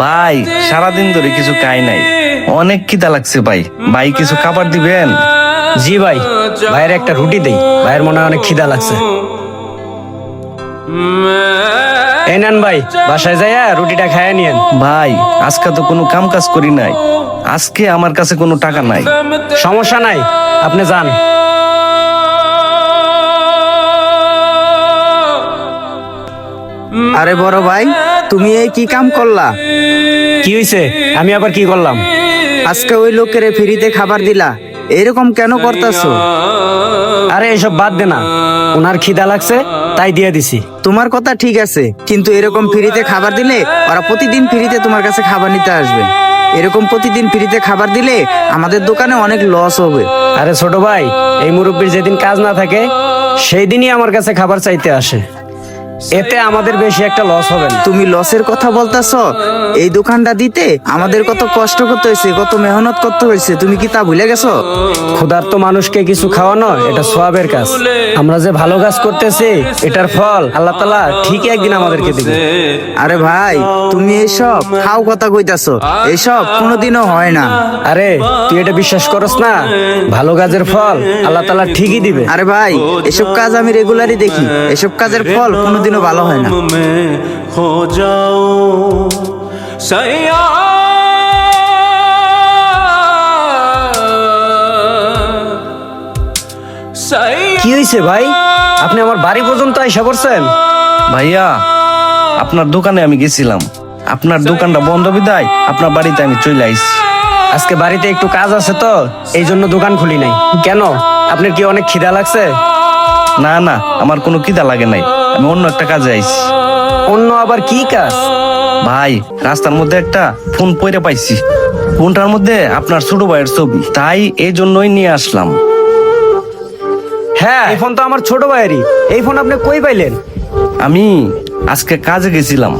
ভাই সারাদিন ধরে কিছু খাই নাই, অনেক খিদা লাগছে ভাই। ভাই কিছু খাবার দিবেন? জি ভাই, ভাইয়ের একটা রুটি দেই, ভাইয়ের মনে হয় অনেক খিদা লাগছে। এই নেন ভাই, বাসায় যাইয়া রুটিটা খাইয়া নিয়েন। ভাই আজকে তো কোনো কাম কাজ করি নাই, আজকে আমার কাছে কোনো টাকা নাই। সমস্যা নাই, আপনি যান। আরে বড় ভাই, তুমি এই কি কাম করলা? কি হইছে? আমি আবার কি করলাম? আজকে ওই লোকের ফ্রিতে খাবার দিলা, এরকম কেন করতেছো? আরে এসব বাদ দে না, ওনার খিদা লাগছে তাই দিয়ে দিছি। তোমার কথা ঠিক আছে, কিন্তু এরকম ফ্রিতে খাবার দিলে ওরা প্রতিদিন ফ্রিতে তোমার কাছে খাবার নিতে আসবে। এরকম প্রতিদিন ফ্রিতে খাবার দিলে আমাদের দোকানে অনেক লস হবে। আরে ছোট ভাই, এই মুরব্বির যেদিন কাজ না থাকে সেই দিনই আমার কাছে খাবার চাইতে আসে, এতে আমাদের বেশি একটা লস হবে না। তুমি লসের কথা বলতেছো? এই দোকানটা দিতে আমাদের কত কষ্ট করতে হয়েছে, কত মেহনত করতে হয়েছে, তুমি কি তা ভুলে গেছো? ক্ষুধার্ত মানুষকে কিছু খাওয়ানো এটা সওয়াবের কাজ। আমরা যে ভালো কাজ করতেছি এটার ফল আল্লাহ তাআলা ঠিকই একদিন আমাদেরকে দিবে। আরে ভাই, তুমি এইসব খাও কথা কইতাছো, এইসব কোনোদিনও হয় না। আরে তুই এটা বিশ্বাস করস না? ভালো কাজের ফল আল্লাহ তাআলা ঠিকই দিবে। আরে ভাই, এসব কাজ আমি রেগুলারই দেখি, এসব কাজের ফল কোনোদিনও ভালো হয় না। खो जाओ सैया কি হয়েছে ভাই, আপনি আমার বাড়ি পর্যন্ত আইসা করছেন? ভাইয়া আপনার দোকানে আমি গেছিলাম, আপনার দোকানটা বন্ধ বিদায় আপনার বাড়িতে আমি চলে আইছি। আজকে বাড়িতে একটু কাজ আছে তো এই জন্য দোকান খুলি নাই। কেন, আপনার কি অনেক খিদা লাগছে? না না, আমার কোনো খিদা লাগে নাই, আমি অন্য একটা কাজে আইছি। অন্য আবার কি কাজ? ভাই রাস্তার মধ্যে একটা ফোন পইরে পাইছি, ফোনটার মধ্যে আপনার ছোট ভাইয়ের ছবি, তাই এই জন্যই নিয়ে আসলাম। হ্যাঁ, এই ফোন তো আমার ছোট ভাইয়েরই। এই ফোন আপনি কই পাইলেন? আমি আজকে কাজে গেছিলাম,